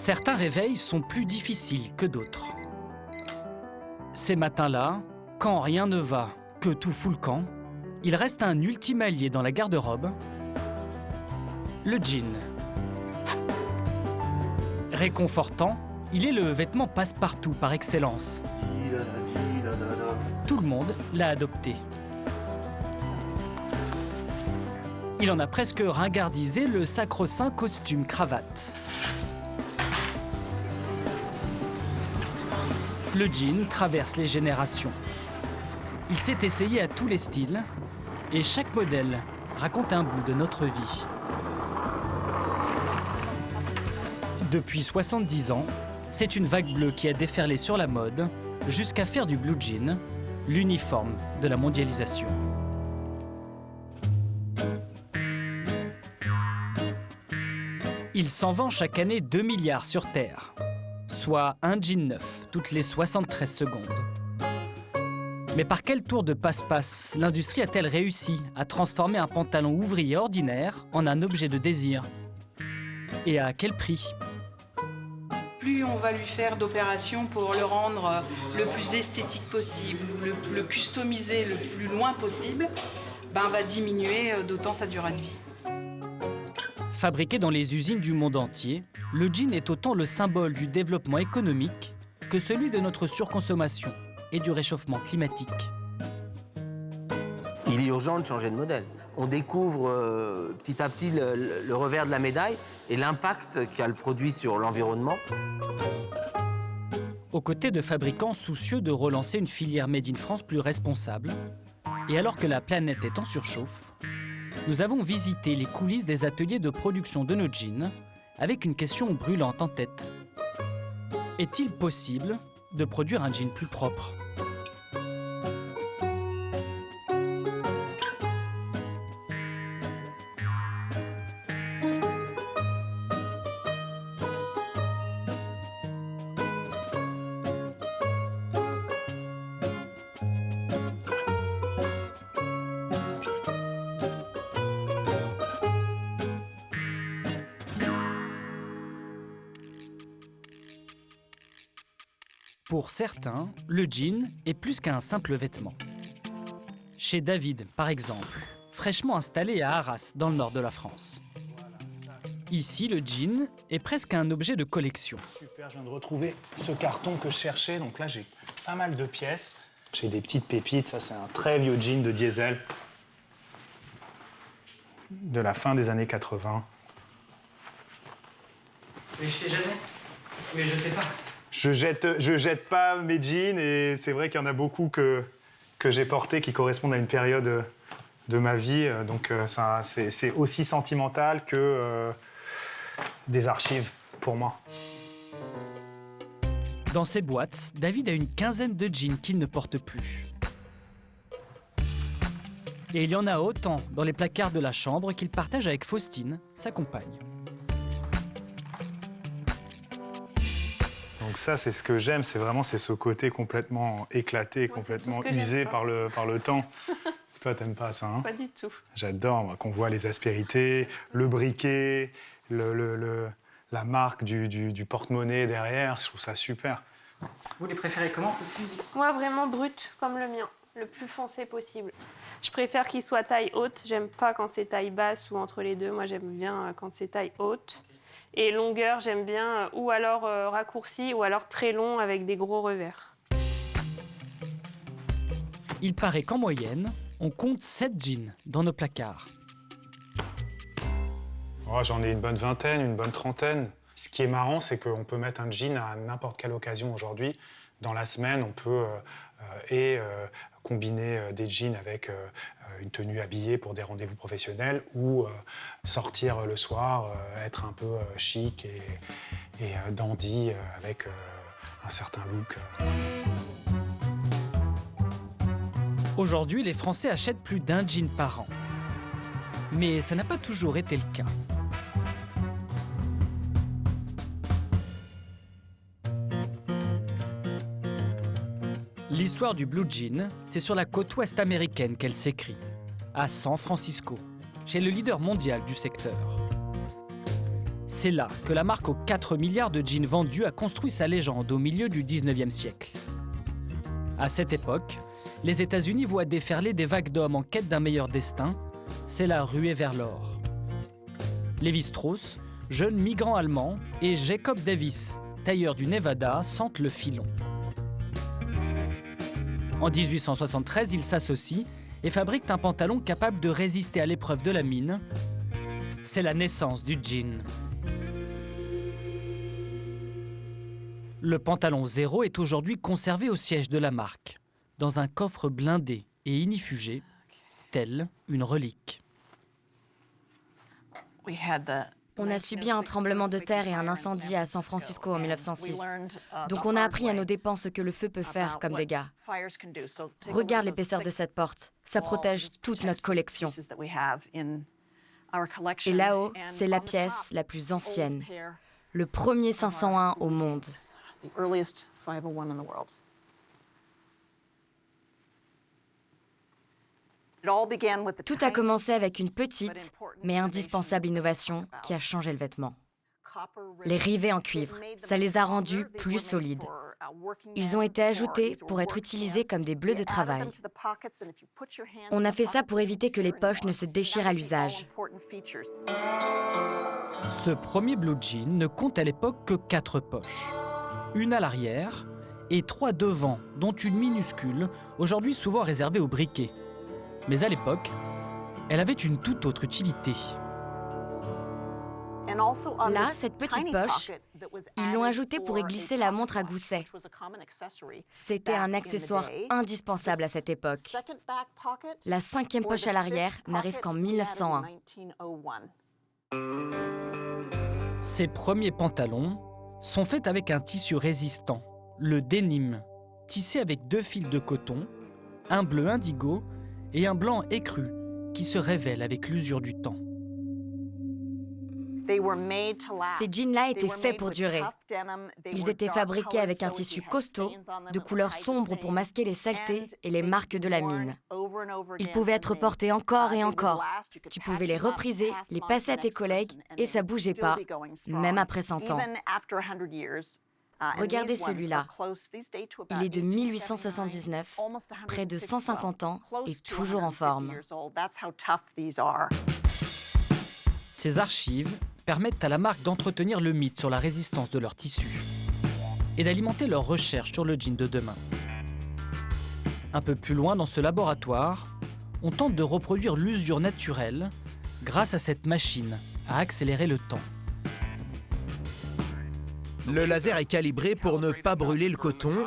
Certains réveils sont plus difficiles que d'autres. Ces matins-là, quand rien ne va, que tout fout le camp, il reste un ultime allié dans la garde-robe, le jean. Réconfortant, il est le vêtement passe-partout par excellence. Tout le monde l'a adopté. Il en a presque ringardisé le sacro-saint costume-cravate. Le jean traverse les générations. Il s'est essayé à tous les styles et chaque modèle raconte un bout de notre vie. Depuis 70 ans, c'est une vague bleue qui a déferlé sur la mode jusqu'à faire du blue jean l'uniforme de la mondialisation. Il s'en vend chaque année 2 milliards sur Terre, soit un jean neuf toutes les 73 secondes. Mais par quel tour de passe-passe l'industrie a-t-elle réussi à transformer un pantalon ouvrier ordinaire en un objet de désir? Et à quel prix? Plus on va lui faire d'opérations pour le rendre le plus esthétique possible, le customiser le plus loin possible, va diminuer d'autant sa durée de vie. Fabriqué dans les usines du monde entier, le jean est autant le symbole du développement économique que celui de notre surconsommation et du réchauffement climatique. Il est urgent de changer de modèle. On découvre petit à petit le revers de la médaille et l'impact qu'a le produit sur l'environnement. Aux côtés de fabricants soucieux de relancer une filière made in France plus responsable, et alors que la planète est en surchauffe, nous avons visité les coulisses des ateliers de production de nos jeans avec une question brûlante en tête. Est-il possible de produire un jean plus propre ? Pour certains, le jean est plus qu'un simple vêtement. Chez David, par exemple, fraîchement installé à Arras, dans le nord de la France. Ici, le jean est presque un objet de collection. Super, je viens de retrouver ce carton que je cherchais. Donc là, j'ai pas mal de pièces. J'ai des petites pépites. Ça, c'est un très vieux jean de Diesel de la fin des années 80. Mais je jetez jamais. Mais jetez pas. Je jette pas mes jeans et c'est vrai qu'il y en a beaucoup que j'ai portés qui correspondent à une période de ma vie. Donc ça, c'est aussi sentimental que des archives pour moi. Dans ses boîtes, David a une quinzaine de jeans qu'il ne porte plus. Et il y en a autant dans les placards de la chambre qu'il partage avec Faustine, sa compagne. Donc ça, c'est ce que j'aime, c'est ce côté complètement éclaté, Moi, complètement tout ce que usé j'aime par le temps. Toi, t'aimes pas ça, hein? Pas du tout. J'adore, moi, qu'on voit les aspérités, le briquet, la marque du porte-monnaie derrière, je trouve ça super. Vous les préférez comment, Faustine? Moi, vraiment brut, comme le mien, le plus foncé possible. Je préfère qu'il soit taille haute, j'aime pas quand c'est taille basse ou entre les deux. Moi, j'aime bien quand c'est taille haute. Et longueur, j'aime bien ou alors raccourci ou alors très long avec des gros revers. Il paraît qu'en moyenne, on compte 7 jeans dans nos placards. Oh, j'en ai une bonne vingtaine, une bonne trentaine. Ce qui est marrant, c'est qu'on peut mettre un jean à n'importe quelle occasion aujourd'hui. Dans la semaine, on peut combiner des jeans avec une tenue habillée pour des rendez-vous professionnels ou sortir le soir, être un peu chic et dandy avec un certain look. Aujourd'hui, les Français achètent plus d'un jean par an. Mais ça n'a pas toujours été le cas. L'histoire du blue jean, c'est sur la côte ouest américaine qu'elle s'écrit, à San Francisco, chez le leader mondial du secteur. C'est là que la marque aux 4 milliards de jeans vendus a construit sa légende au milieu du 19e siècle. À cette époque, les États-Unis voient déferler des vagues d'hommes en quête d'un meilleur destin. C'est la ruée vers l'or. Lévi Strauss, jeune migrant allemand, et Jacob Davis, tailleur du Nevada, sentent le filon. En 1873, ils s'associent et fabriquent un pantalon capable de résister à l'épreuve de la mine. C'est la naissance du jean. Le pantalon Zéro est aujourd'hui conservé au siège de la marque, dans un coffre blindé et inifugé, tel une relique. On a subi un tremblement de terre et un incendie à San Francisco en 1906. Donc on a appris à nos dépens ce que le feu peut faire comme dégâts. Regarde l'épaisseur de cette porte. Ça protège toute notre collection. Et là-haut, c'est la pièce la plus ancienne. Le premier 501 au monde. Tout a commencé avec une petite, mais indispensable innovation qui a changé le vêtement. Les rivets en cuivre, ça les a rendus plus solides. Ils ont été ajoutés pour être utilisés comme des bleus de travail. On a fait ça pour éviter que les poches ne se déchirent à l'usage. Ce premier blue jean ne compte à l'époque que 4 poches. Une à l'arrière et 3 devant, dont une minuscule, aujourd'hui souvent réservée aux briquets. Mais à l'époque, elle avait une toute autre utilité. Là, cette petite poche, ils l'ont ajoutée pour y glisser la montre à gousset. C'était un accessoire indispensable à cette époque. La 5e poche à l'arrière n'arrive qu'en 1901. Ces premiers pantalons sont faits avec un tissu résistant, le denim, tissé avec 2 fils de coton, un bleu indigo et un blanc écru qui se révèle avec l'usure du temps. Ces jeans-là étaient faits pour durer. Ils étaient fabriqués avec un tissu costaud, de couleur sombre pour masquer les saletés et les marques de la mine. Ils pouvaient être portés encore et encore. Tu pouvais les repriser, les passer à tes collègues et ça bougeait pas, même après 100 ans. Regardez celui-là. Il est de 1879, près de 150 ans et toujours en forme. Ces archives permettent à la marque d'entretenir le mythe sur la résistance de leur tissu et d'alimenter leurs recherches sur le jean de demain. Un peu plus loin dans ce laboratoire, on tente de reproduire l'usure naturelle grâce à cette machine à accélérer le temps. Le laser est calibré pour ne pas brûler le coton,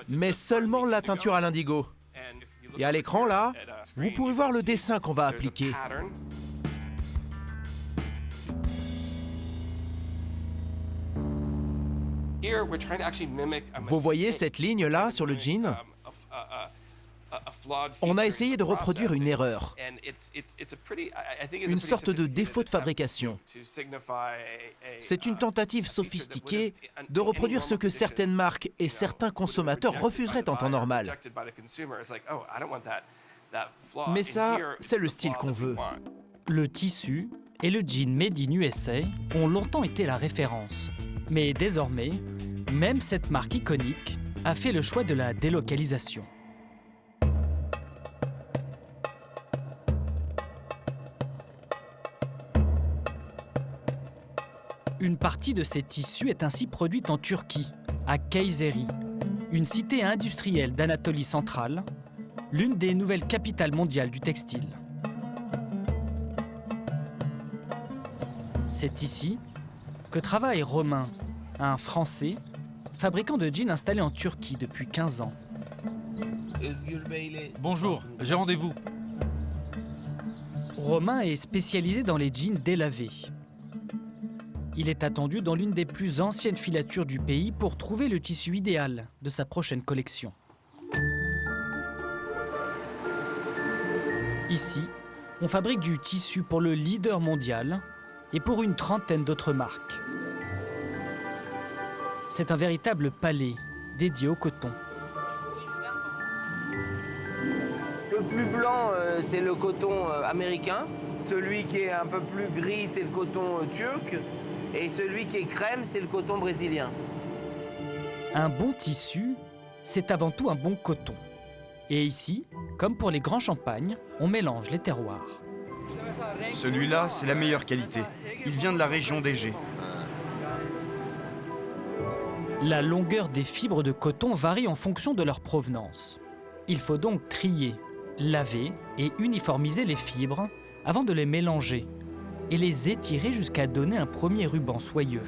mais seulement la teinture à l'indigo. Et à l'écran, là, vous pouvez voir le dessin qu'on va appliquer. Vous voyez cette ligne-là sur le jean ? On a essayé de reproduire une erreur, une sorte de défaut de fabrication. C'est une tentative sophistiquée de reproduire ce que certaines marques et certains consommateurs refuseraient en temps normal. Mais ça, c'est le style qu'on veut. Le tissu et le jean Made in USA ont longtemps été la référence. Mais désormais, même cette marque iconique a fait le choix de la délocalisation. Une partie de ces tissus est ainsi produite en Turquie, à Kayseri, une cité industrielle d'Anatolie centrale, l'une des nouvelles capitales mondiales du textile. C'est ici que travaille Romain, un Français, fabricant de jeans installé en Turquie depuis 15 ans. Bonjour, j'ai rendez-vous. Romain est spécialisé dans les jeans délavés. Il est attendu dans l'une des plus anciennes filatures du pays pour trouver le tissu idéal de sa prochaine collection. Ici, on fabrique du tissu pour le leader mondial et pour une trentaine d'autres marques. C'est un véritable palais dédié au coton. Le plus blanc, c'est le coton américain. Celui qui est un peu plus gris, c'est le coton turc. Et celui qui est crème, c'est le coton brésilien. Un bon tissu, c'est avant tout un bon coton. Et ici, comme pour les grands champagnes, on mélange les terroirs. Celui-là, c'est la meilleure qualité. Il vient de la région d'Égée. La longueur des fibres de coton varie en fonction de leur provenance. Il faut donc trier, laver et uniformiser les fibres avant de les mélanger et les étirer jusqu'à donner un premier ruban soyeux.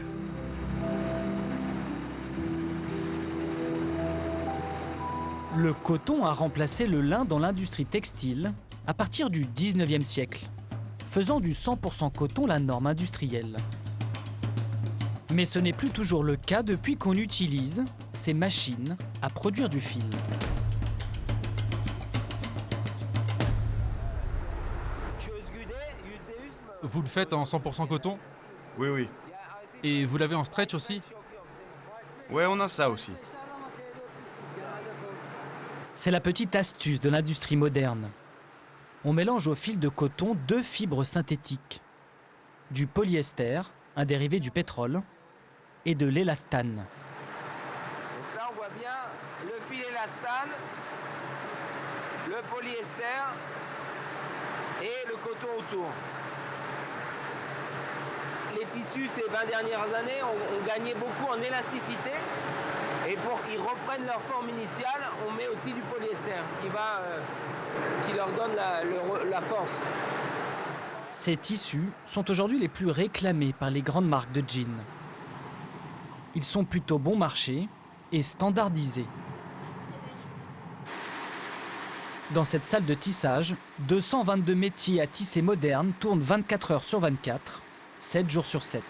Le coton a remplacé le lin dans l'industrie textile à partir du 19e siècle, faisant du 100% coton la norme industrielle. Mais ce n'est plus toujours le cas depuis qu'on utilise ces machines à produire du fil. Vous le faites en 100% coton? Oui, oui. Et vous l'avez en stretch aussi? Ouais, on a ça aussi. C'est la petite astuce de l'industrie moderne. On mélange au fil de coton 2 fibres synthétiques. Du polyester, un dérivé du pétrole, et de l'élastane. Donc là, on voit bien le fil élastane, le polyester et le coton autour. Les tissus, ces 20 dernières années, ont gagné beaucoup en élasticité. Et pour qu'ils reprennent leur forme initiale, on met aussi du polyester qui leur donne la force. Ces tissus sont aujourd'hui les plus réclamés par les grandes marques de jeans. Ils sont plutôt bon marché et standardisés. Dans cette salle de tissage, 222 métiers à tisser modernes tournent 24 heures sur 24, 7 jours sur 7.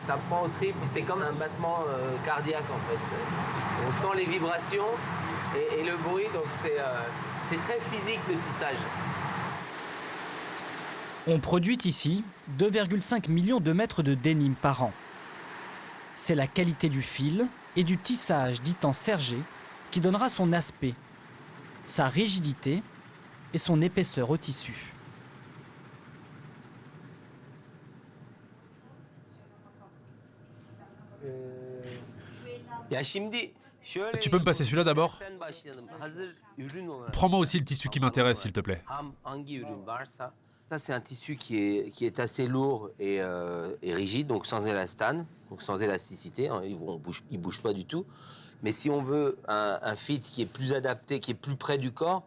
Ça prend au trip, c'est comme un battement cardiaque en fait. On sent les vibrations et le bruit, donc c'est très physique le tissage. On produit ici 2,5 millions de mètres de denim par an. C'est la qualité du fil et du tissage dit en sergé qui donnera son aspect, sa rigidité et son épaisseur au tissu. Tu peux me passer celui-là d'abord? Prends-moi aussi le tissu qui m'intéresse, s'il te plaît. Ça, c'est un tissu qui est assez lourd et rigide, donc sans élastane, donc sans élasticité. Hein, il bouge pas du tout. Mais si on veut un fit qui est plus adapté, qui est plus près du corps,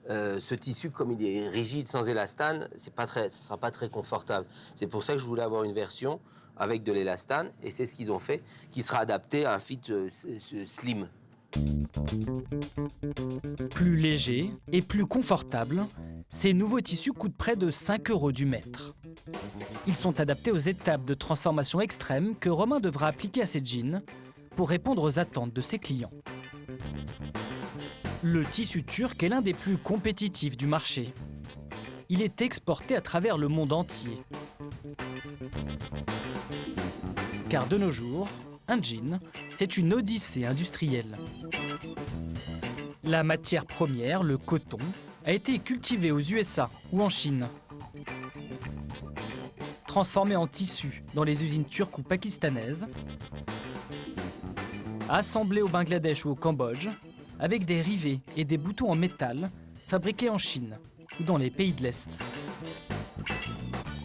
ce tissu, comme il est rigide, sans élastane, ce sera pas très confortable. C'est pour ça que je voulais avoir une version avec de l'élastane, et c'est ce qu'ils ont fait, qui sera adapté à un fit slim. Plus léger et plus confortable, ces nouveaux tissus coûtent près de 5 € du mètre. Ils sont adaptés aux étapes de transformation extrême que Romain devra appliquer à ses jeans pour répondre aux attentes de ses clients. Le tissu turc est l'un des plus compétitifs du marché. Il est exporté à travers le monde entier. Car de nos jours, un jean, c'est une odyssée industrielle. La matière première, le coton, a été cultivé aux USA ou en Chine. Transformé en tissu dans les usines turques ou pakistanaises, assemblé au Bangladesh ou au Cambodge, avec des rivets et des boutons en métal fabriqués en Chine ou dans les pays de l'Est.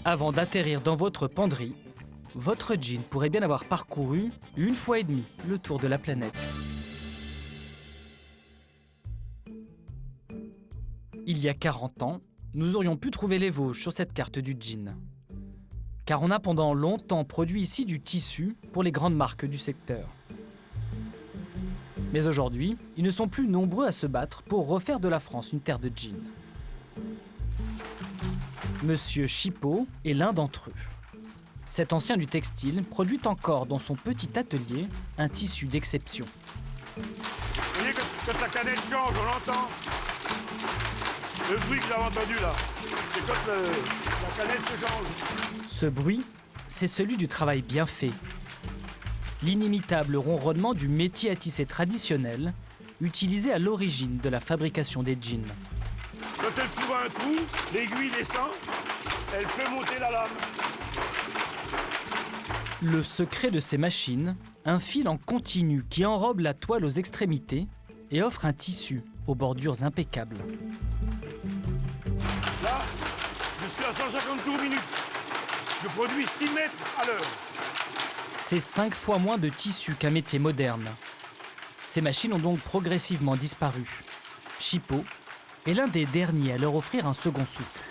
Avant d'atterrir dans votre penderie, votre jean pourrait bien avoir parcouru 1,5 fois le tour de la planète. Il y a 40 ans, nous aurions pu trouver les Vosges sur cette carte du jean. Car on a pendant longtemps produit ici du tissu pour les grandes marques du secteur. Mais aujourd'hui, ils ne sont plus nombreux à se battre pour refaire de la France une terre de jeans. Monsieur Chipot est l'un d'entre eux. Cet ancien du textile produit encore dans son petit atelier un tissu d'exception. Vous voyez que ta canette change, on l'entend. Le bruit que j'avais entendu là, c'est quand la canette se change. Ce bruit, c'est celui du travail bien fait. L'inimitable ronronnement du métier à tisser traditionnel, utilisé à l'origine de la fabrication des jeans. Quand elle trouve un trou, l'aiguille descend, elle fait monter la lame. Le secret de ces machines, un fil en continu qui enrobe la toile aux extrémités et offre un tissu aux bordures impeccables. Là, je suis à 150 tours minute. Je produis 6 mètres à l'heure. C'est 5 fois moins de tissu qu'un métier moderne. Ces machines ont donc progressivement disparu. Chipot est l'un des derniers à leur offrir un second souffle.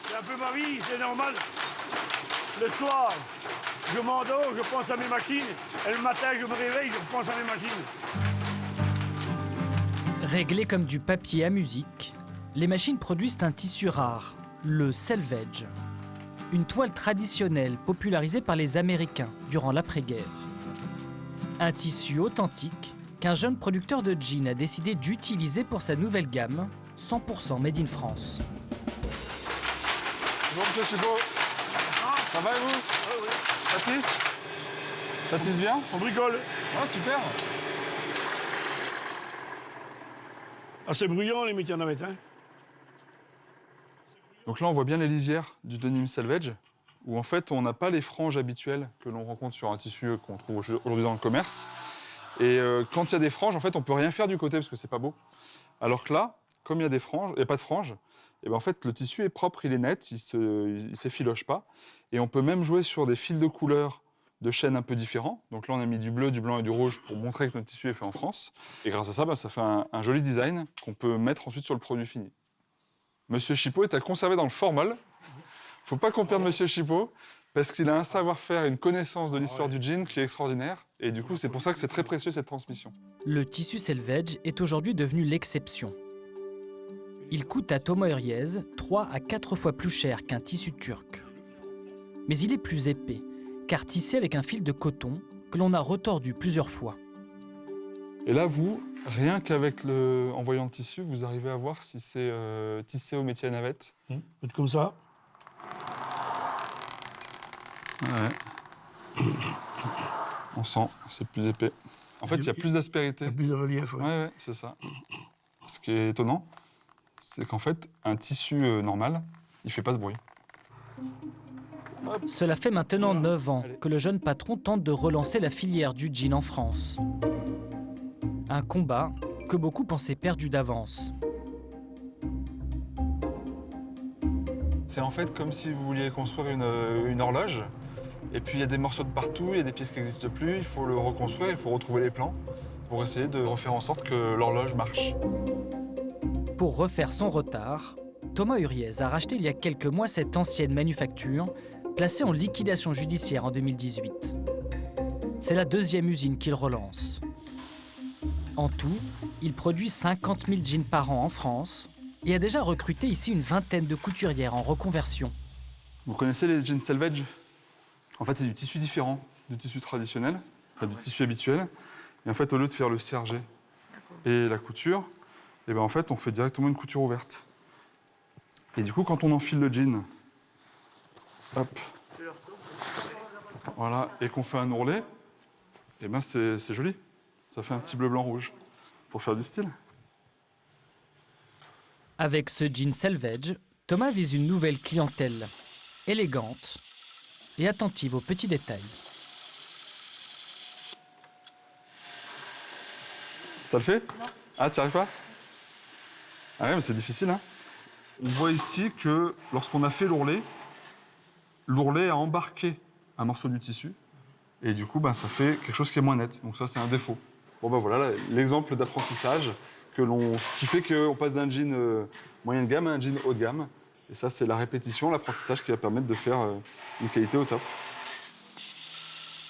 C'est un peu ma vie, c'est normal. Le soir, je m'endors, je pense à mes machines. Et le matin, je me réveille, je pense à mes machines. Réglées comme du papier à musique, les machines produisent un tissu rare, le selvage. Une toile traditionnelle popularisée par les Américains durant l'après-guerre. Un tissu authentique qu'un jeune producteur de jeans a décidé d'utiliser pour sa nouvelle gamme, 100% made in France. Bonjour monsieur Chipot. Ça va et vous? Oui. Ça tisse bien? On bricole. Ah super. Assez bruyant les métiers en navette, hein. Donc là on voit bien les lisières du denim selvage, où en fait on n'a pas les franges habituelles que l'on rencontre sur un tissu qu'on trouve aujourd'hui dans le commerce. Et quand il y a des franges, en fait on peut rien faire du côté parce que c'est pas beau. Alors que là, comme il y a des franges, il n'y a pas de franges, et ben en fait le tissu est propre, il est net, il s'effiloche pas. Et on peut même jouer sur des fils de couleurs de chaînes un peu différents. Donc là on a mis du bleu, du blanc et du rouge pour montrer que notre tissu est fait en France. Et grâce à ça, ça fait un joli design qu'on peut mettre ensuite sur le produit fini. Monsieur Chipot est à conserver dans le formol. Faut pas qu'on perde Monsieur Chipot, parce qu'il a un savoir-faire et une connaissance de l'histoire du jean qui est extraordinaire. Et du coup, c'est pour ça que c'est très précieux cette transmission. Le tissu selvage est aujourd'hui devenu l'exception. Il coûte à Thomas Huriez 3 à 4 fois plus cher qu'un tissu turc. Mais il est plus épais, car tissé avec un fil de coton que l'on a retordu plusieurs fois. Et là, vous, rien qu'avec en voyant le tissu, vous arrivez à voir si c'est tissé au métier à navette. Faites comme ça. Ouais. On sent, c'est plus épais. En fait, il y a plus d'aspérité. Il y a plus de relief, ouais. Ouais, c'est ça. Ce qui est étonnant, c'est qu'en fait, un tissu normal, il fait pas ce bruit. Cela fait maintenant 9 ans que le jeune patron tente de relancer la filière du jean en France. Un combat que beaucoup pensaient perdu d'avance. C'est en fait comme si vous vouliez construire une horloge, et puis il y a des morceaux de partout, il y a des pièces qui n'existent plus, il faut le reconstruire, il faut retrouver les plans pour essayer de refaire en sorte que l'horloge marche. Pour refaire son retard, Thomas Huriez a racheté il y a quelques mois cette ancienne manufacture, placée en liquidation judiciaire en 2018. C'est la deuxième usine qu'il relance. En tout, il produit 50 000 jeans par an en France et a déjà recruté ici une vingtaine de couturières en reconversion. Vous connaissez les jeans selvage? En fait, c'est du tissu différent du tissu traditionnel, enfin, du tissu habituel. Et en fait, au lieu de faire le sergé et la couture, et ben en fait, on fait directement une couture ouverte. Et du coup, quand on enfile le jean, hop, voilà, et qu'on fait un ourlet, et ben c'est joli. Ça fait un petit bleu, blanc, rouge, pour faire du style. Avec ce jean selvage, Thomas vise une nouvelle clientèle, élégante et attentive aux petits détails. Ça le fait? Non. Ah, tu n'y arrives pas? Ah ouais, mais c'est difficile, hein. On voit ici que lorsqu'on a fait l'ourlet a embarqué un morceau du tissu. Et du coup, ça fait quelque chose qui est moins net. Donc ça, c'est un défaut. Bon, voilà l'exemple d'apprentissage qui fait qu'on passe d'un jean moyen de gamme à un jean haut de gamme. Et ça, c'est la répétition, l'apprentissage qui va permettre de faire une qualité au top.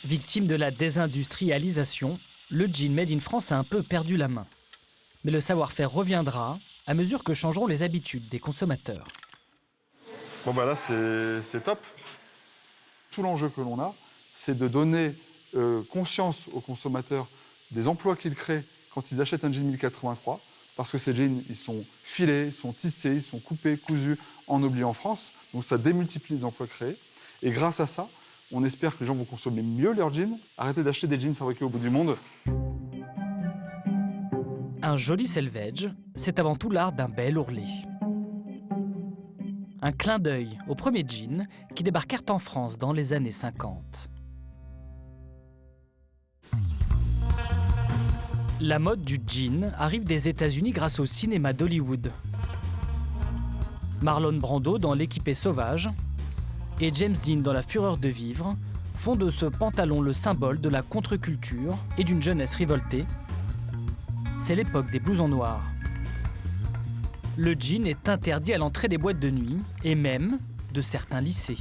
Victime de la désindustrialisation, le jean made in France a un peu perdu la main. Mais le savoir-faire reviendra à mesure que changeront les habitudes des consommateurs. Bon, là, c'est top. Tout l'enjeu que l'on a, c'est de donner conscience aux consommateurs des emplois qu'ils créent quand ils achètent un jean 1083, parce que ces jeans, ils sont filés, ils sont tissés, ils sont coupés, cousus en oubli en France. Donc ça démultiplie les emplois créés. Et grâce à ça, on espère que les gens vont consommer mieux leurs jeans, arrêter d'acheter des jeans fabriqués au bout du monde. Un joli selvage, c'est avant tout l'art d'un bel ourlet. Un clin d'œil aux premiers jeans qui débarquèrent en France dans les années 50. La mode du jean arrive des États-Unis grâce au cinéma d'Hollywood. Marlon Brando dans L'équipé sauvage et James Dean dans La fureur de vivre font de ce pantalon le symbole de la contre-culture et d'une jeunesse révoltée. C'est l'époque des blousons noirs. Le jean est interdit à l'entrée des boîtes de nuit et même de certains lycées.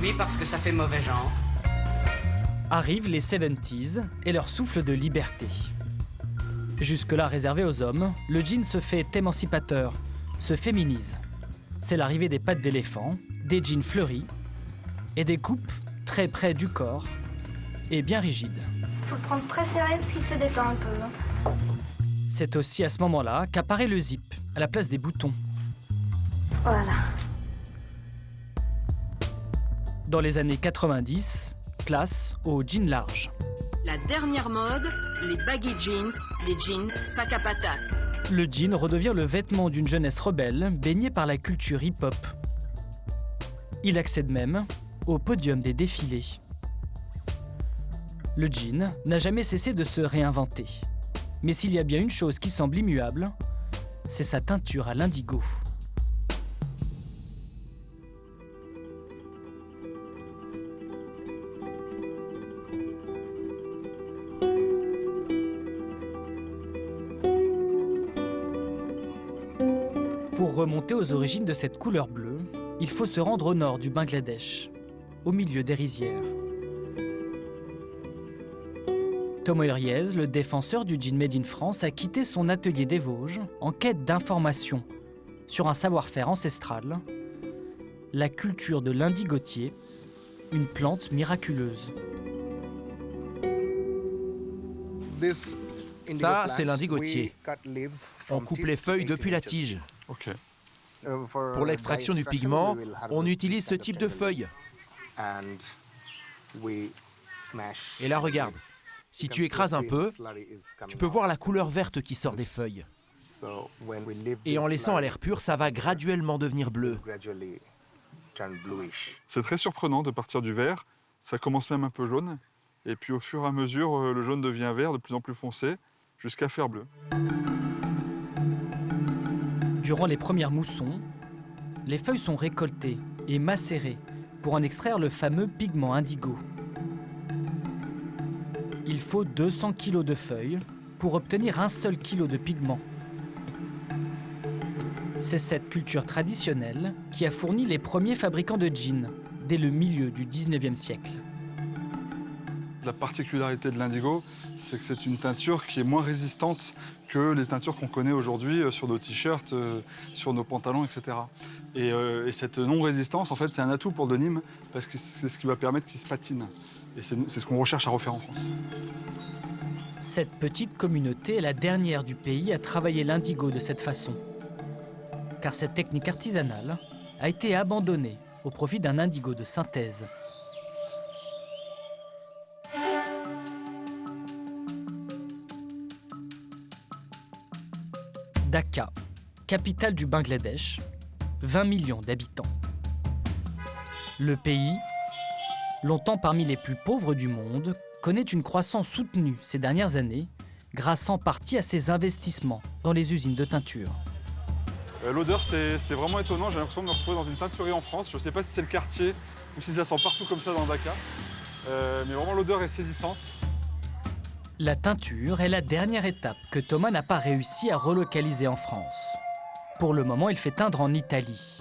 Oui, parce que ça fait mauvais genre. Arrivent les 70s et leur souffle de liberté. Jusque-là réservé aux hommes, le jean se fait émancipateur, se féminise. C'est l'arrivée des pattes d'éléphant, des jeans fleuris et des coupes très près du corps et bien rigides. Faut le prendre très sérieux parce qu'il se détend un peu. C'est aussi à ce moment-là qu'apparaît le zip, à la place des boutons. Voilà. Dans les années 90, place aux jeans larges. La dernière mode, les baggy jeans, les jeans sac à patates. Le jean redevient le vêtement d'une jeunesse rebelle baignée par la culture hip-hop. Il accède même au podium des défilés. Le jean n'a jamais cessé de se réinventer. Mais s'il y a bien une chose qui semble immuable, c'est sa teinture à l'indigo. Pour remonter aux origines de cette couleur bleue, il faut se rendre au nord du Bangladesh, au milieu des rizières. Tomo Huriez, le défenseur du jean made in France, a quitté son atelier des Vosges en quête d'informations sur un savoir-faire ancestral, la culture de l'indigotier, une plante miraculeuse. Ça, c'est l'indigotier. On coupe les feuilles depuis la tige. Ok. Pour l'extraction du pigment, on utilise ce type de feuilles. Et là, regarde. Si tu écrases un peu, tu peux voir la couleur verte qui sort des feuilles. Et en laissant à l'air pur, ça va graduellement devenir bleu. C'est très surprenant de partir du vert. Ça commence même un peu jaune. Et puis au fur et à mesure, le jaune devient vert, de plus en plus foncé, jusqu'à faire bleu. Durant les premières moussons, les feuilles sont récoltées et macérées pour en extraire le fameux pigment indigo. Il faut 200 kg de feuilles pour obtenir 1 seul kilo de pigment. C'est cette culture traditionnelle qui a fourni les premiers fabricants de jeans dès le milieu du 19e siècle. La particularité de l'indigo, c'est que c'est une teinture qui est moins résistante que les teintures qu'on connaît aujourd'hui sur nos t-shirts, sur nos pantalons, etc. Et cette non-résistance, en fait, c'est un atout pour le denim parce que c'est ce qui va permettre qu'il se patine. Et c'est ce qu'on recherche à refaire en France. Cette petite communauté est la dernière du pays à travailler l'indigo de cette façon. Car cette technique artisanale a été abandonnée au profit d'un indigo de synthèse. Dhaka, capitale du Bangladesh, 20 millions d'habitants. Le pays, longtemps parmi les plus pauvres du monde, connaît une croissance soutenue ces dernières années, grâce en partie à ses investissements dans les usines de teinture. L'odeur, c'est vraiment étonnant. J'ai l'impression de me retrouver dans une teinturerie en France. Je ne sais pas si c'est le quartier ou si ça sent partout comme ça dans Dhaka. Mais vraiment, l'odeur est saisissante. La teinture est la dernière étape que Thomas n'a pas réussi à relocaliser en France. Pour le moment, il fait teindre en Italie.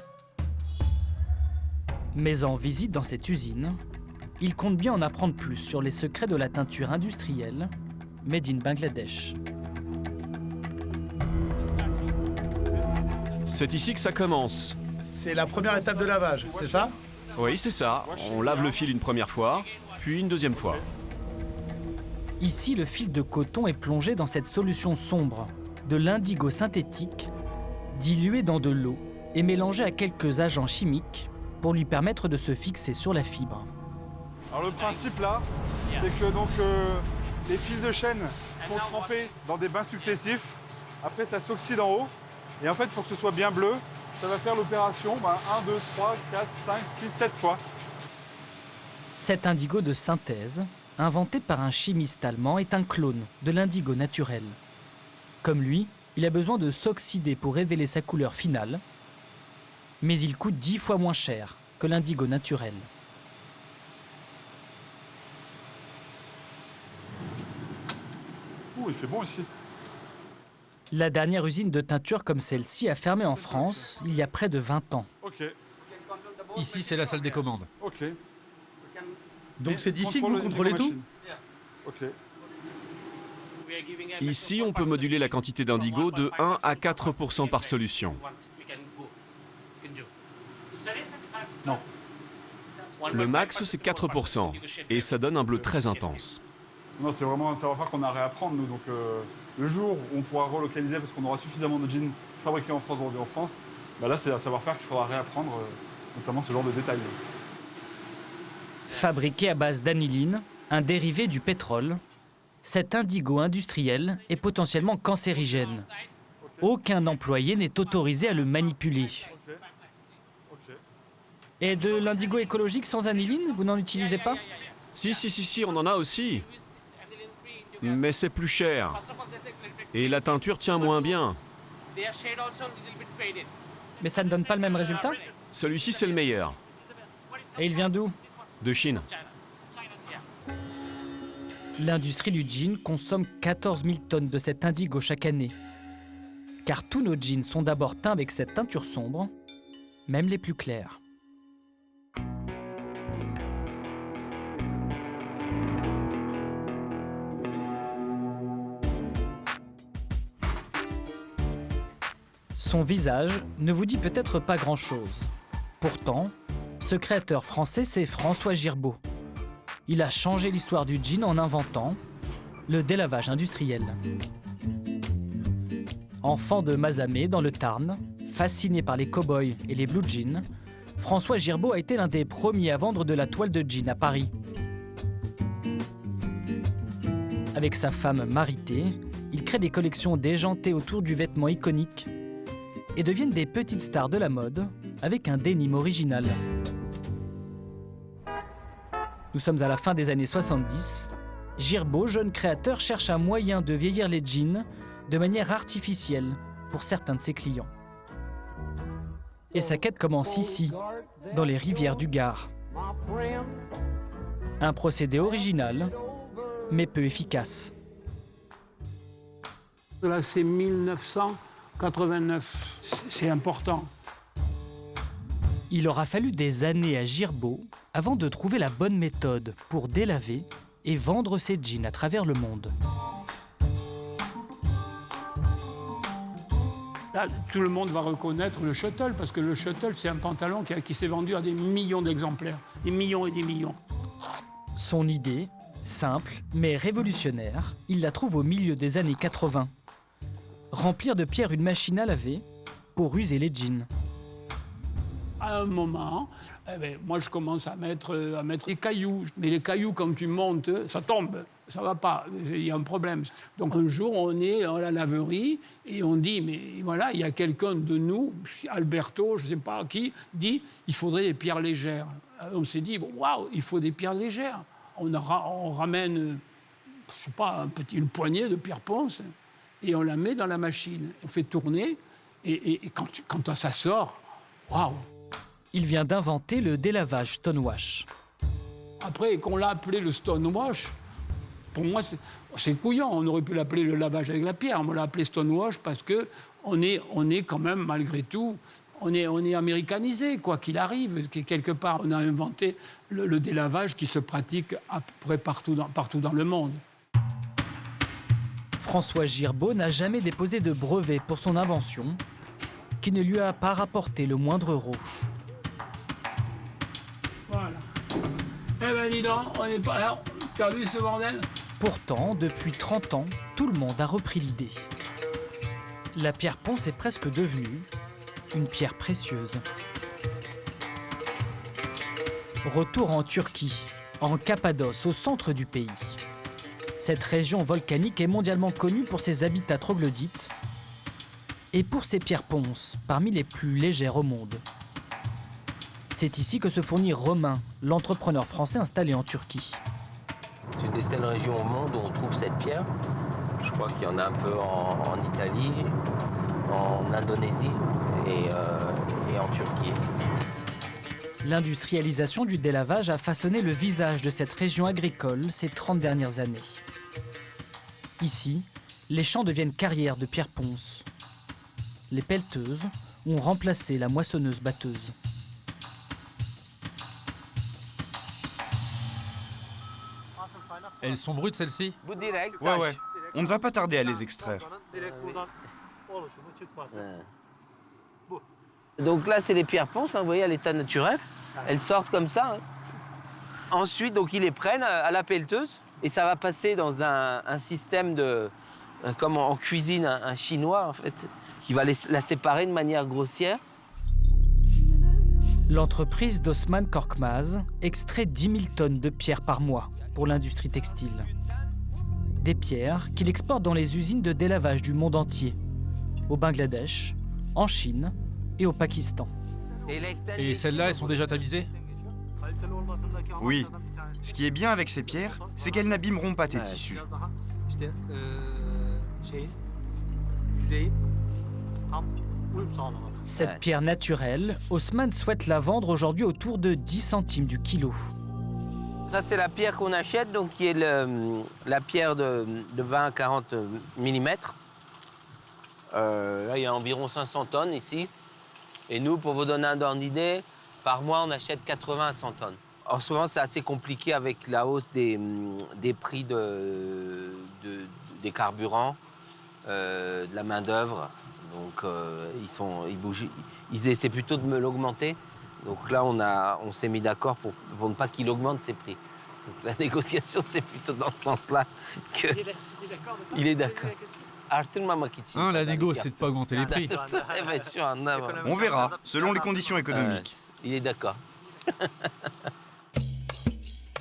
Mais en visite dans cette usine, il compte bien en apprendre plus sur les secrets de la teinture industrielle made in Bangladesh. C'est ici que ça commence. C'est la première étape de lavage, c'est ça? Oui, c'est ça. On lave le fil une première fois, puis une deuxième fois. Ici, le fil de coton est plongé dans cette solution sombre, de l'indigo synthétique, dilué dans de l'eau et mélangé à quelques agents chimiques pour lui permettre de se fixer sur la fibre. Alors le principe là, c'est que donc, les fils de chaîne sont trempés dans des bains successifs. Après, ça s'oxyde en haut. Et en fait, pour que ce soit bien bleu, Ça va faire l'opération 1, 2, 3, 4, 5, 6, 7 fois. Cet indigo de synthèse, inventé par un chimiste allemand, est un clone de l'indigo naturel. Comme lui, il a besoin de s'oxyder pour révéler sa couleur finale, mais il coûte 10 fois moins cher que l'indigo naturel. Ouh, il fait bon ici. La dernière usine de teinture comme celle-ci a fermé en France il y a près de 20 ans. Ok. Ici, c'est la salle des commandes. Ok. Donc c'est d'ici que vous contrôlez tout? Ok. Ici, on peut moduler la quantité d'indigo de 1 à 4% par solution. Non. Le max, c'est 4%, et ça donne un bleu très intense. Non, c'est vraiment un savoir-faire qu'on a à réapprendre, nous. Donc, le jour où on pourra relocaliser, parce qu'on aura suffisamment de jeans fabriqués en France, vendus en France, là, c'est un savoir-faire qu'il faudra réapprendre, notamment ce genre de détails. Fabriqué à base d'aniline, un dérivé du pétrole, cet indigo industriel est potentiellement cancérigène. Aucun employé n'est autorisé à le manipuler. Et de l'indigo écologique sans aniline, vous n'en utilisez pas? Si, on en a aussi. Mais c'est plus cher. Et la teinture tient moins bien. Mais ça ne donne pas le même résultat? Celui-ci, c'est le meilleur. Et il vient d'où? De Chine. L'industrie du jean consomme 14 000 tonnes de cet indigo chaque année. Car tous nos jeans sont d'abord teints avec cette teinture sombre, même les plus clairs. Son visage ne vous dit peut-être pas grand-chose. Pourtant, ce créateur français, c'est François Girbaud. Il a changé l'histoire du jean en inventant le délavage industriel. Enfant de Mazamet dans le Tarn, fasciné par les cow-boys et les blue jeans, François Girbaud a été l'un des premiers à vendre de la toile de jean à Paris. Avec sa femme Marité, il crée des collections déjantées autour du vêtement iconique et deviennent des petites stars de la mode avec un denim original. Nous sommes à la fin des années 70. Girbaud, jeune créateur, cherche un moyen de vieillir les jeans de manière artificielle pour certains de ses clients. Et sa quête commence ici, dans les rivières du Gard. Un procédé original, mais peu efficace. Là, c'est 1989. C'est important. Il aura fallu des années à Girbaud avant de trouver la bonne méthode pour délaver et vendre ses jeans à travers le monde. Là, tout le monde va reconnaître le Shuttle, parce que le Shuttle, c'est un pantalon qui s'est vendu à des millions d'exemplaires. Des millions et des millions. Son idée, simple mais révolutionnaire, il la trouve au milieu des années 80. Remplir de pierre une machine à laver pour user les jeans. À un moment, moi je commence à mettre des cailloux. Mais les cailloux, quand tu montes, ça tombe, ça va pas, il y a un problème. Donc un jour, on est à la laverie et on dit, mais voilà, il y a quelqu'un de nous, Alberto, je ne sais pas qui, dit, il faudrait des pierres légères. On s'est dit, waouh, il faut des pierres légères. On ramène, je sais pas, une poignée de pierres ponces et on la met dans la machine. On fait tourner et quand ça sort, waouh. Il vient d'inventer le délavage stonewash. Après, qu'on l'a appelé le stonewash, pour moi, c'est couillon. On aurait pu l'appeler le lavage avec la pierre. On l'a appelé stonewash parce qu'on est quand même, malgré tout, on est américanisé, quoi qu'il arrive. Quelque part, on a inventé le délavage qui se pratique à peu près partout dans le monde. François Girbaud n'a jamais déposé de brevet pour son invention, qui ne lui a pas rapporté le moindre euro. Voilà. Eh ben dis donc, on n'est pas là. T'as vu ce bordel? Pourtant, depuis 30 ans, tout le monde a repris l'idée. La pierre ponce est presque devenue une pierre précieuse. Retour en Turquie, en Cappadoce, au centre du pays. Cette région volcanique est mondialement connue pour ses habitats troglodytes Et pour ces pierres ponces, parmi les plus légères au monde. C'est ici que se fournit Romain, l'entrepreneur français installé en Turquie. C'est une des seules régions au monde où on trouve cette pierre. Je crois qu'il y en a un peu en Italie, en Indonésie et en Turquie. L'industrialisation du délavage a façonné le visage de cette région agricole ces 30 dernières années. Ici, les champs deviennent carrières de pierres ponces. Les pelleteuses ont remplacé la moissonneuse-batteuse. Elles sont brutes, celles-ci? Ouais. On ne va pas tarder à les extraire. Donc là, c'est les pierres ponces, hein, vous voyez, à l'état naturel. Elles sortent comme ça. Hein. Ensuite, donc, ils les prennent à la pelleteuse et ça va passer dans un système de, comme en cuisine, un chinois, en fait, qui va la séparer de manière grossière. L'entreprise d'Osman Korkmaz extrait 10 000 tonnes de pierres par mois pour l'industrie textile. Des pierres qu'il exporte dans les usines de délavage du monde entier, au Bangladesh, en Chine et au Pakistan. Et celles-là, elles sont déjà tamisées? Oui. Ce qui est bien avec ces pierres, c'est qu'elles n'abîmeront pas tes tissus. Cette pierre naturelle, Osman souhaite la vendre aujourd'hui autour de 10 centimes du kilo. Ça, c'est la pierre qu'on achète, donc qui est la pierre de 20 à 40 mm. Là, il y a environ 500 tonnes ici. Et nous, pour vous donner un ordre d'idée, par mois, on achète 80 à 100 tonnes. En ce moment, c'est assez compliqué avec la hausse des prix des carburants, de la main-d'œuvre. Donc, ils essaient plutôt de me l'augmenter. Donc là, on s'est mis d'accord pour ne pas qu'il augmente ses prix. Donc la négociation, c'est plutôt dans ce sens-là que... Il est d'accord. Hein, la négo, c'est de pas augmenter les prix. On verra, selon les conditions économiques. Il est d'accord.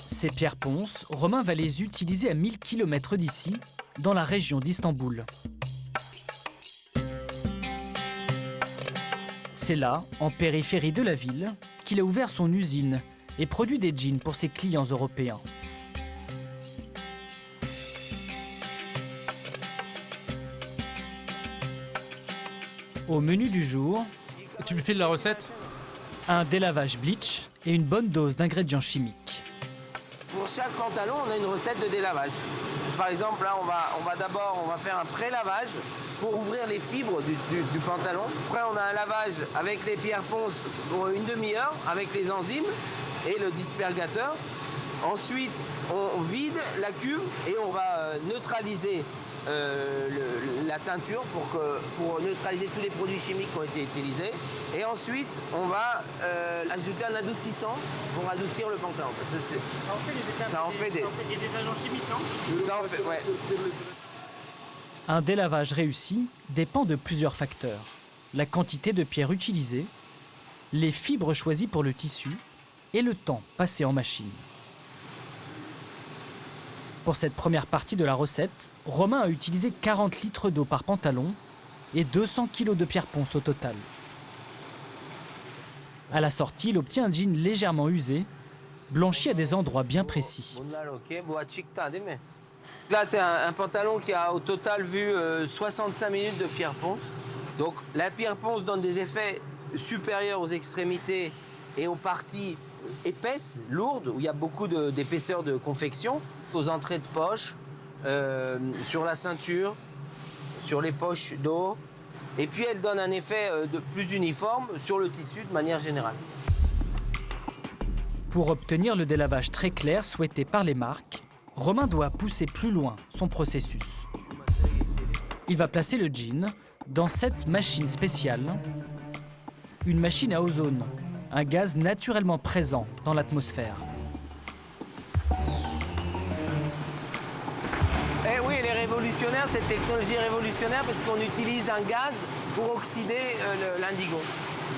Ces pierres ponces, Romain va les utiliser à 1000 km d'ici, dans la région d'Istanbul. C'est là, en périphérie de la ville, qu'il a ouvert son usine et produit des jeans pour ses clients européens. Au menu du jour, tu me files la recette? Un délavage bleach et une bonne dose d'ingrédients chimiques. Pour chaque pantalon, on a une recette de délavage. Par exemple, là, on va faire un pré-lavage pour ouvrir les fibres du pantalon. Après, on a un lavage avec les pierres ponces pour une demi-heure, avec les enzymes et le dispergateur. Ensuite, on vide la cuve et on va neutraliser la teinture pour neutraliser tous les produits chimiques qui ont été utilisés. Et ensuite, on va ajouter un adoucissant pour adoucir le pantalon. Ça en fait des agents chimiques, non? Ça en fait, ouais. Un délavage réussi dépend de plusieurs facteurs. La quantité de pierres utilisées, les fibres choisies pour le tissu et le temps passé en machine. Pour cette première partie de la recette, Romain a utilisé 40 litres d'eau par pantalon et 200 kg de pierres ponces au total. À la sortie, il obtient un jean légèrement usé, blanchi à des endroits bien précis. Là, c'est un pantalon qui a au total vu 65 minutes de pierre ponce. Donc la pierre ponce donne des effets supérieurs aux extrémités et aux parties épaisses, lourdes, où il y a beaucoup d'épaisseur de confection, aux entrées de poche, sur la ceinture, sur les poches dos. Et puis elle donne un effet plus uniforme sur le tissu de manière générale. Pour obtenir le délavage très clair souhaité par les marques, Romain doit pousser plus loin son processus. Il va placer le jean dans cette machine spéciale, une machine à ozone, un gaz naturellement présent dans l'atmosphère. Eh oui, elle est révolutionnaire, cette technologie est révolutionnaire parce qu'on utilise un gaz pour oxyder l'indigo.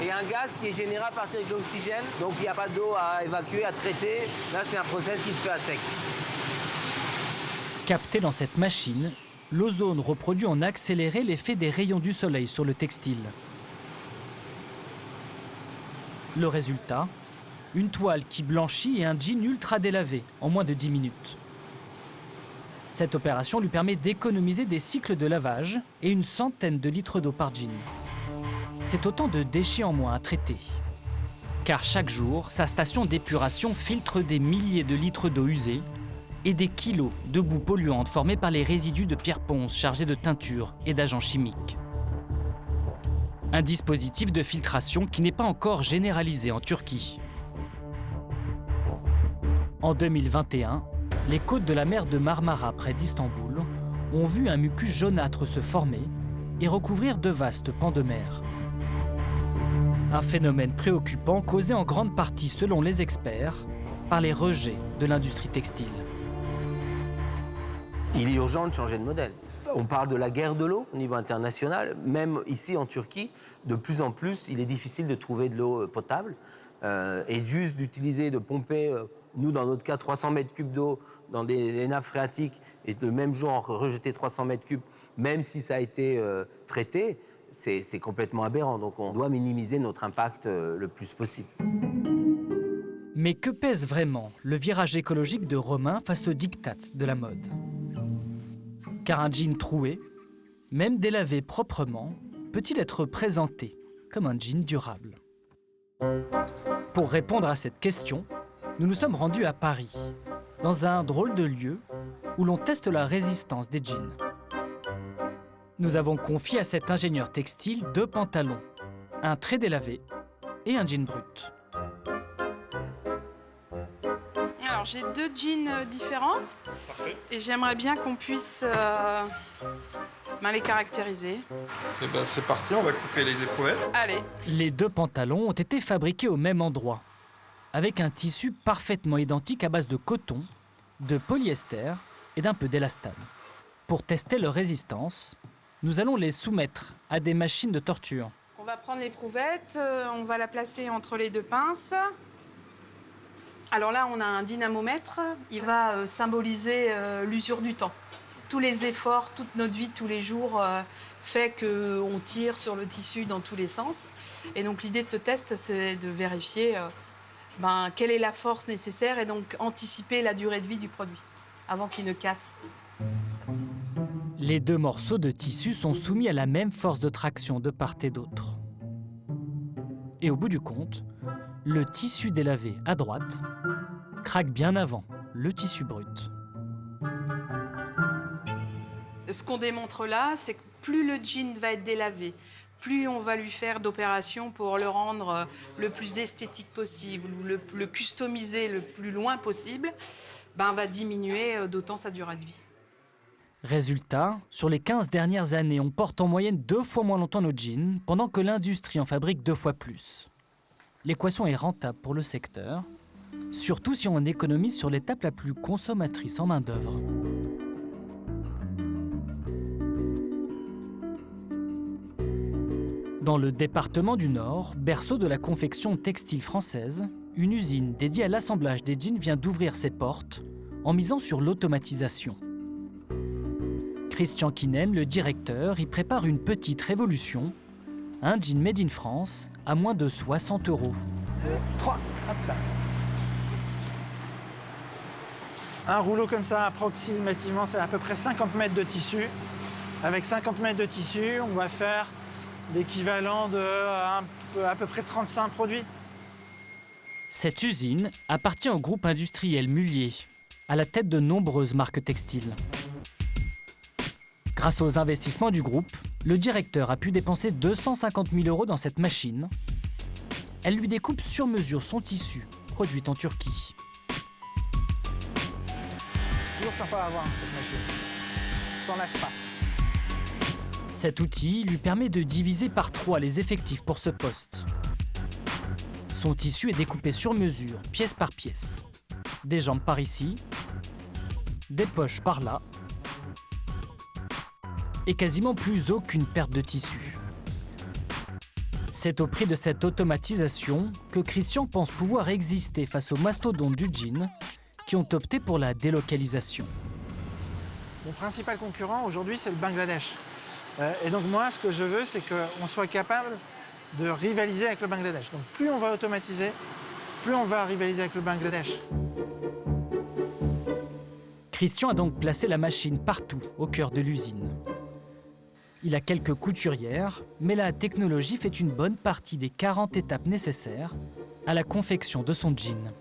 Et un gaz qui est généré à partir de l'oxygène, donc il n'y a pas d'eau à évacuer, à traiter. Là, c'est un process qui se fait à sec. Capté dans cette machine, l'ozone reproduit en accéléré l'effet des rayons du soleil sur le textile. Le résultat, une toile qui blanchit et un jean ultra délavé en moins de 10 minutes. Cette opération lui permet d'économiser des cycles de lavage et une centaine de litres d'eau par jean. C'est autant de déchets en moins à traiter. Car chaque jour, sa station d'épuration filtre des milliers de litres d'eau usée et des kilos de boue polluante formée par les résidus de pierre ponce chargés de teinture et d'agents chimiques. Un dispositif de filtration qui n'est pas encore généralisé en Turquie. En 2021, les côtes de la mer de Marmara près d'Istanbul ont vu un mucus jaunâtre se former et recouvrir de vastes pans de mer. Un phénomène préoccupant causé en grande partie, selon les experts, par les rejets de l'industrie textile. Il est urgent de changer de modèle. On parle de la guerre de l'eau au niveau international. Même ici en Turquie, de plus en plus, il est difficile de trouver de l'eau potable. Et juste d'utiliser, de pomper, nous dans notre cas, 300 mètres cubes d'eau dans des nappes phréatiques et le même jour en rejeter 300 mètres cubes, même si ça a été traité, c'est complètement aberrant. Donc on doit minimiser notre impact le plus possible. Mais que pèse vraiment le virage écologique de Romain face aux diktats de la mode? Car un jean troué, même délavé proprement, peut-il être présenté comme un jean durable? Pour répondre à cette question, nous nous sommes rendus à Paris, dans un drôle de lieu où l'on teste la résistance des jeans. Nous avons confié à cet ingénieur textile 2 pantalons, un très délavé et un jean brut. Alors j'ai 2 jeans différents. Parfait. Et j'aimerais bien qu'on puisse les caractériser. Et ben c'est parti, on va couper les éprouvettes. Allez. Les 2 pantalons ont été fabriqués au même endroit, avec un tissu parfaitement identique à base de coton, de polyester et d'un peu d'élastane. Pour tester leur résistance, nous allons les soumettre à des machines de torture. On va prendre l'éprouvette, on va la placer entre les 2 pinces. Alors là, on a un dynamomètre. Il va symboliser l'usure du temps. Tous les efforts, toute notre vie, tous les jours, fait qu'on tire sur le tissu dans tous les sens. Et donc l'idée de ce test, c'est de vérifier quelle est la force nécessaire et donc anticiper la durée de vie du produit avant qu'il ne casse. Les 2 morceaux de tissu sont soumis à la même force de traction de part et d'autre. Et au bout du compte, le tissu délavé à droite craque bien avant le tissu brut. Ce qu'on démontre là, c'est que plus le jean va être délavé, plus on va lui faire d'opérations pour le rendre le plus esthétique possible, ou le customiser le plus loin possible, va diminuer d'autant sa durée de vie. Résultat, sur les 15 dernières années, on porte en moyenne 2 fois moins longtemps nos jeans, pendant que l'industrie en fabrique 2 fois plus. L'équation est rentable pour le secteur, surtout si on économise sur l'étape la plus consommatrice en main-d'œuvre. Dans le département du Nord, berceau de la confection textile française, une usine dédiée à l'assemblage des jeans vient d'ouvrir ses portes en misant sur l'automatisation. Christian Kinen, le directeur, y prépare une petite révolution, un jean made in France à moins de 60 €. 2, 3, hop là. Un rouleau comme ça, approximativement, c'est à peu près 50 mètres de tissu. Avec 50 mètres de tissu, on va faire l'équivalent de à peu près 35 produits. Cette usine appartient au groupe industriel Mullier, à la tête de nombreuses marques textiles. Grâce aux investissements du groupe, le directeur a pu dépenser 250 000 € dans cette machine. Elle lui découpe sur mesure son tissu, produit en Turquie. Toujours sympa à avoir cette machine. S'en lasse pas. Cet outil lui permet de diviser par 3 les effectifs pour ce poste. Son tissu est découpé sur mesure, pièce par pièce. Des jambes par ici, des poches par là, et quasiment plus aucune perte de tissu. C'est au prix de cette automatisation que Christian pense pouvoir exister face aux mastodontes du jean qui ont opté pour la délocalisation. Mon principal concurrent aujourd'hui, c'est le Bangladesh. Et donc moi, ce que je veux, c'est qu'on soit capable de rivaliser avec le Bangladesh. Donc plus on va automatiser, plus on va rivaliser avec le Bangladesh. Christian a donc placé la machine partout, au cœur de l'usine. Il a quelques couturières, mais la technologie fait une bonne partie des 40 étapes nécessaires à la confection de son jean.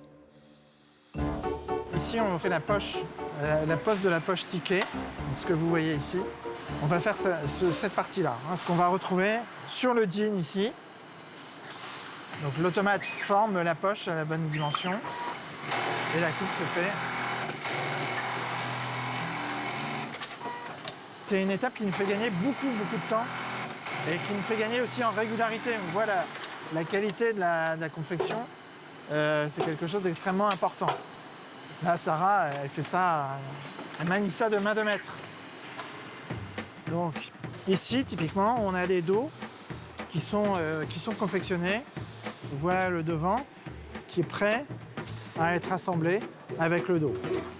Ici, on fait la poche, la pose de la poche ticket, ce que vous voyez ici. On va faire cette partie-là, ce qu'on va retrouver sur le jean ici. Donc l'automate forme la poche à la bonne dimension et la coupe se fait. C'est une étape qui nous fait gagner beaucoup de temps et qui nous fait gagner aussi en régularité. On voit la qualité de la confection, c'est quelque chose d'extrêmement important. Là, Sarah, elle fait ça, elle manie ça de main de maître. Donc ici, typiquement, on a des dos qui sont confectionnés. Voilà le devant qui est prêt à être assemblé avec le dos.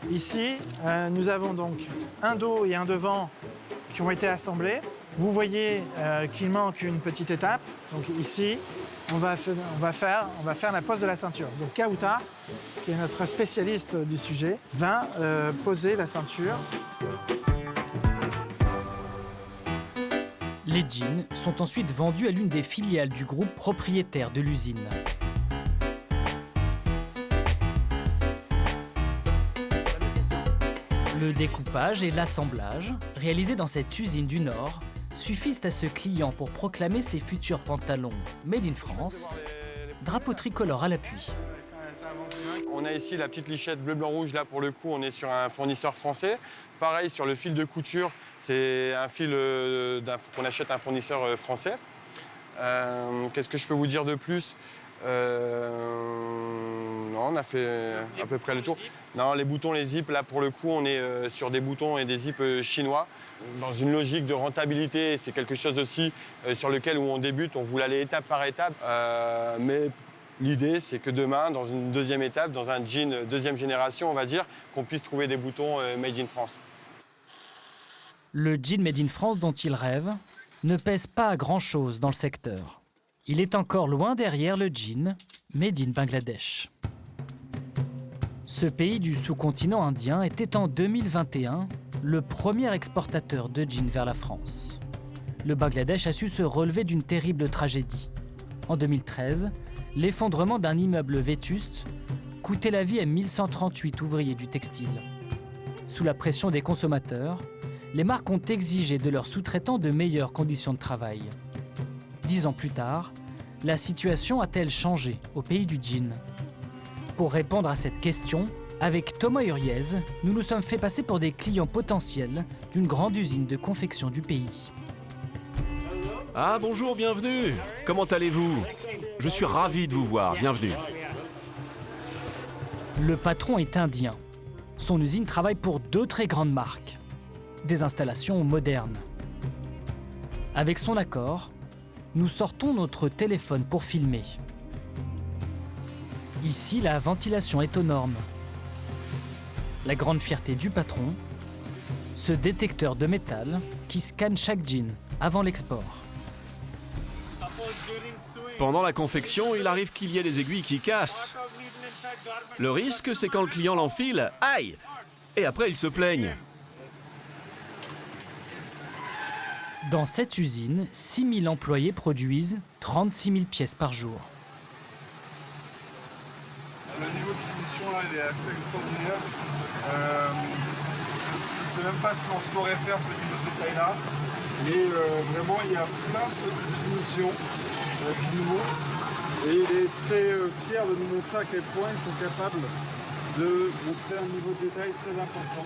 Ici, nous avons donc un dos et un devant qui ont été assemblés. Vous voyez qu'il manque une petite étape. Donc ici, on va faire la pose de la ceinture. Donc Kauta, qui est notre spécialiste du sujet, va poser la ceinture. Les jeans sont ensuite vendus à l'une des filiales du groupe propriétaire de l'usine. Le découpage et l'assemblage, réalisés dans cette usine du Nord, suffisent à ce client pour proclamer ses futurs pantalons Made in France, drapeau tricolore à l'appui. On a ici la petite lichette bleu, blanc, rouge. Là, pour le coup, on est sur un fournisseur français. Pareil, sur le fil de couture, c'est un fil qu'on achète à un fournisseur français. Qu'est-ce que je peux vous dire de plus? Non, on a fait à peu près le tour. Non, les boutons, les zips, là, pour le coup, on est sur des boutons et des zips chinois. Dans une logique de rentabilité, c'est quelque chose aussi sur lequel où on débute, on voulait aller étape par étape. Mais l'idée, c'est que demain, dans une deuxième étape, dans un jean deuxième génération, on va dire, qu'on puisse trouver des boutons Made in France. Le jean Made in France dont il rêve ne pèse pas grand-chose dans le secteur. Il est encore loin derrière le jean Made in Bangladesh. Ce pays du sous-continent indien était en 2021 le premier exportateur de jeans vers la France. Le Bangladesh a su se relever d'une terrible tragédie. En 2013, l'effondrement d'un immeuble vétuste coûtait la vie à 1138 ouvriers du textile. Sous la pression des consommateurs, les marques ont exigé de leurs sous-traitants de meilleures conditions de travail. 10 ans plus tard, la situation a-t-elle changé au pays du jean? Pour répondre à cette question, avec Thomas Uriez, nous nous sommes fait passer pour des clients potentiels d'une grande usine de confection du pays. Ah bonjour, bienvenue. Comment allez-vous? Je suis ravi de vous voir, bienvenue. Le patron est indien. Son usine travaille pour 2 très grandes marques. Des installations modernes. Avec son accord, nous sortons notre téléphone pour filmer. Ici, la ventilation est aux normes. La grande fierté du patron, ce détecteur de métal qui scanne chaque jean avant l'export. Pendant la confection, il arrive qu'il y ait des aiguilles qui cassent. Le risque, c'est quand le client l'enfile, aïe! Et après, il se plaigne. Dans cette usine, 6000 employés produisent 36 000 pièces par jour. Le niveau de finition là, il est assez extraordinaire. Je ne sais même pas si on saurait faire ce niveau de détail là. Mais vraiment, il y a plein de petites finitions qui nous montrent. Et il est très fier de nous montrer à quel point ils sont capables de montrer un niveau de détail très important.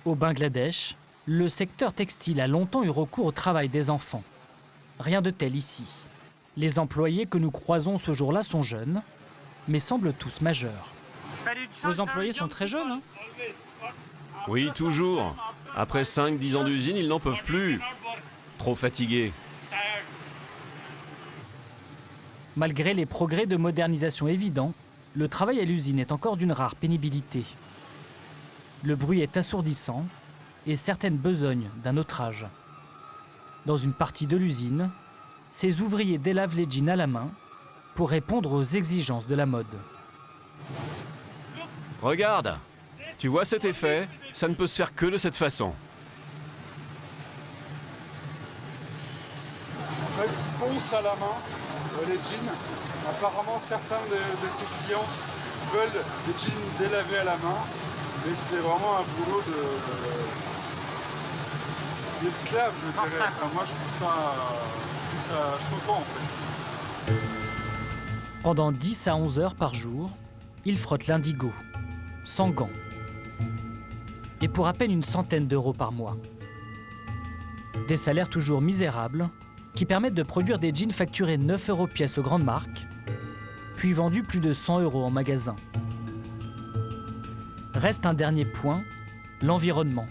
Au Bangladesh, le secteur textile a longtemps eu recours au travail des enfants. Rien de tel ici. Les employés que nous croisons ce jour-là sont jeunes, mais semblent tous majeurs. Vos employés sont très jeunes, hein? Oui, toujours. Après 5-10 ans d'usine, ils n'en peuvent plus. Trop fatigués. Malgré les progrès de modernisation évidents, le travail à l'usine est encore d'une rare pénibilité. Le bruit est assourdissant et certaines besognes d'un autre âge. Dans une partie de l'usine, ces ouvriers délavent les jeans à la main pour répondre aux exigences de la mode. Regarde, tu vois cet effet? Ça ne peut se faire que de cette façon. En fait, ils poncent à la main les jeans. Apparemment, certains de ces clients veulent des jeans délavés à la main, mais c'est vraiment un boulot d'esclave, je dirais. Enfin, moi, je trouve ça choquant, en fait. Pendant 10 à 11 heures par jour, ils frottent l'indigo, sans gants, et pour à peine une centaine d'euros par mois. Des salaires toujours misérables qui permettent de produire des jeans facturés 9 € pièce aux grandes marques, puis vendus plus de 100 € en magasin. Reste un dernier point, l'environnement.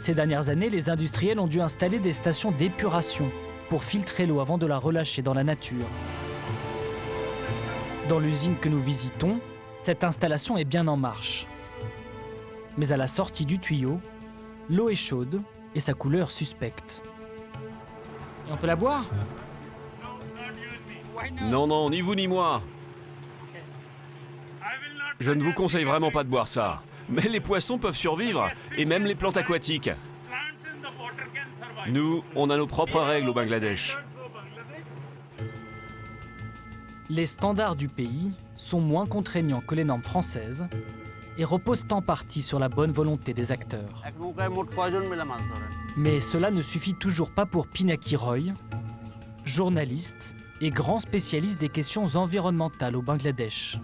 Ces dernières années, les industriels ont dû installer des stations d'épuration pour filtrer l'eau avant de la relâcher dans la nature. Dans l'usine que nous visitons, cette installation est bien en marche. Mais à la sortie du tuyau, l'eau est chaude et sa couleur suspecte. Et on peut la boire? Non, non, ni vous ni moi. Je ne vous conseille vraiment pas de boire ça. Mais les poissons peuvent survivre, et même les plantes aquatiques. Nous, on a nos propres règles au Bangladesh. Les standards du pays sont moins contraignants que les normes françaises et reposent en partie sur la bonne volonté des acteurs. Mais cela ne suffit toujours pas pour Pinaki Roy, journaliste et grand spécialiste des questions environnementales au Bangladesh.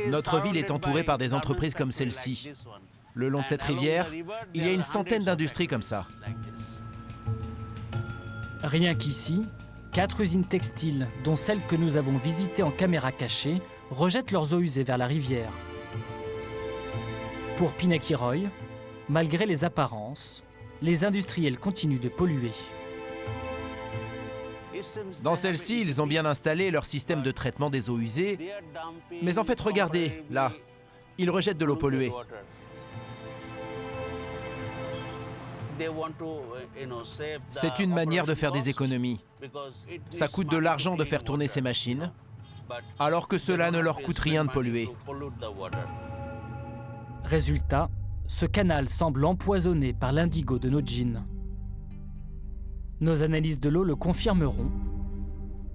Notre ville est entourée par des entreprises comme celle-ci. Le long de cette rivière, il y a une centaine d'industries comme ça. Rien qu'ici, 4 usines textiles, dont celle que nous avons visitée en caméra cachée, rejettent leurs eaux usées vers la rivière. Pour Pinaki Roy, malgré les apparences, les industriels continuent de polluer. Dans celle-ci, ils ont bien installé leur système de traitement des eaux usées. Mais en fait, regardez, là, ils rejettent de l'eau polluée. C'est une manière de faire des économies. Ça coûte de l'argent de faire tourner ces machines, alors que cela ne leur coûte rien de polluer. Résultat, ce canal semble empoisonné par l'indigo de nos jeans. Nos analyses de l'eau le confirmeront.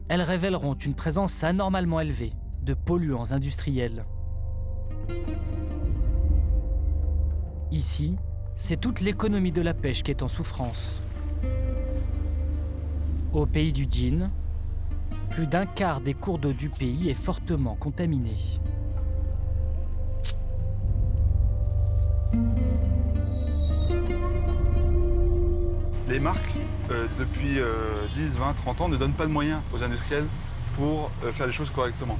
Elles révéleront une présence anormalement élevée de polluants industriels. Ici, c'est toute l'économie de la pêche qui est en souffrance. Au pays du jean, plus d'un quart des cours d'eau du pays est fortement contaminé. Les marques, depuis 10, 20, 30 ans, ne donnent pas de moyens aux industriels pour faire les choses correctement.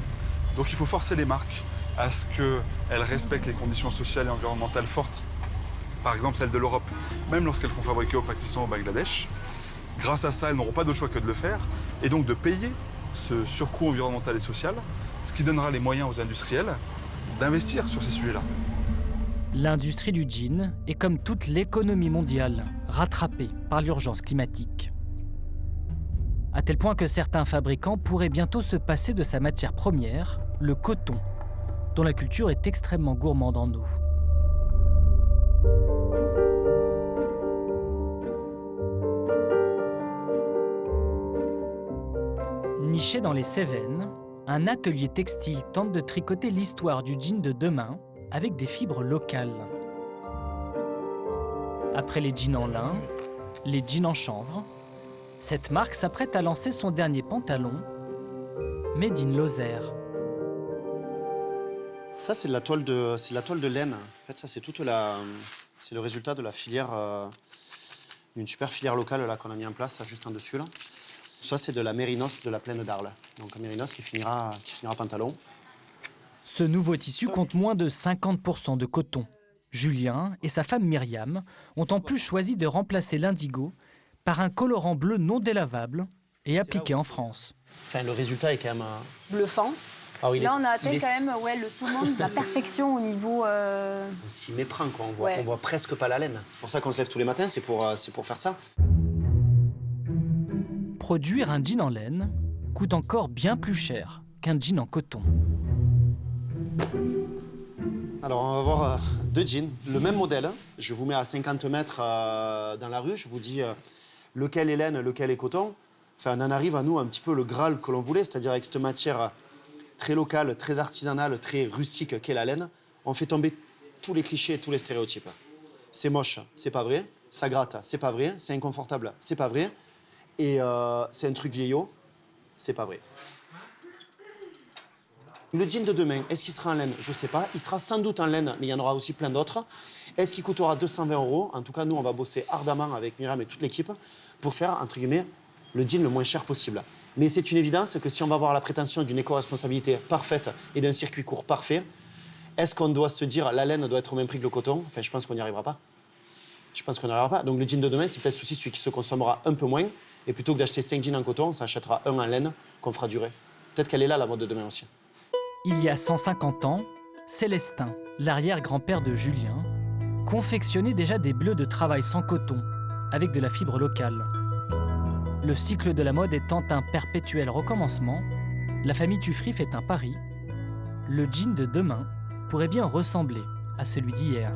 Donc il faut forcer les marques à ce qu'elles respectent les conditions sociales et environnementales fortes, par exemple celles de l'Europe, même lorsqu'elles font fabriquer au Pakistan ou au Bangladesh. Grâce à ça, elles n'auront pas d'autre choix que de le faire, et donc de payer ce surcoût environnemental et social, ce qui donnera les moyens aux industriels d'investir sur ces sujets-là. L'industrie du jean est comme toute l'économie mondiale, rattrapée par l'urgence climatique. À tel point que certains fabricants pourraient bientôt se passer de sa matière première, le coton, dont la culture est extrêmement gourmande en eau. Niché dans les Cévennes, un atelier textile tente de tricoter l'histoire du jean de demain avec des fibres locales. Après les jeans en lin, les jeans en chanvre, cette marque s'apprête à lancer son dernier pantalon, Made in Lozère. Ça, c'est de la toile de laine. En fait, ça, c'est c'est le résultat de la filière, d'une super filière locale là qu'on a mis en place, là, juste en dessus là. Ça, c'est de la mérinos de la plaine d'Arles. Donc un mérinos qui finira pantalon. Ce nouveau tissu compte moins de 50% de coton. Julien et sa femme Myriam ont en plus choisi de remplacer l'indigo par un colorant bleu non délavable et appliqué en France. Enfin, le résultat est quand même bluffant. Alors, Là, on a atteint quand même le summum de la perfection au niveau... On s'y méprend, quoi. On voit presque pas la laine. C'est pour ça qu'on se lève tous les matins, c'est pour faire ça. Produire un jean en laine coûte encore bien plus cher qu'un jean en coton. Alors, on va voir 2 jeans, le même modèle. Je vous mets à 50 mètres dans la rue. Je vous dis lequel est laine, lequel est coton. Enfin, on en arrive à nous un petit peu le Graal que l'on voulait, c'est-à-dire avec cette matière très locale, très artisanale, très rustique qu'est la laine. On fait tomber tous les clichés et tous les stéréotypes. C'est moche, c'est pas vrai. Ça gratte, c'est pas vrai. C'est inconfortable, c'est pas vrai. Et c'est un truc vieillot, c'est pas vrai. Le jean de demain, est-ce qu'il sera en laine? Je sais pas. Il sera sans doute en laine, mais il y en aura aussi plein d'autres. Est-ce qu'il coûtera 220 €? En tout cas, nous, on va bosser ardemment avec Myriam et toute l'équipe pour faire, entre guillemets, le jean le moins cher possible. Mais c'est une évidence que si on va avoir la prétention d'une éco-responsabilité parfaite et d'un circuit court parfait, est-ce qu'on doit se dire la laine doit être au même prix que le coton? Enfin, je pense qu'on n'y arrivera pas. Je pense qu'on n'y arrivera pas. Donc le jean de demain, c'est peut-être aussi celui qui se consommera un peu moins. Et plutôt que d'acheter 5 jeans en coton, on s'achètera un en laine qu'on fera durer. Peut-être qu'elle est là, la mode de demain aussi. Il y a 150 ans, Célestin, l'arrière-grand-père de Julien, confectionnait déjà des bleus de travail sans coton, avec de la fibre locale. Le cycle de la mode étant un perpétuel recommencement, la famille Tuffry fait un pari. Le jean de demain pourrait bien ressembler à celui d'hier.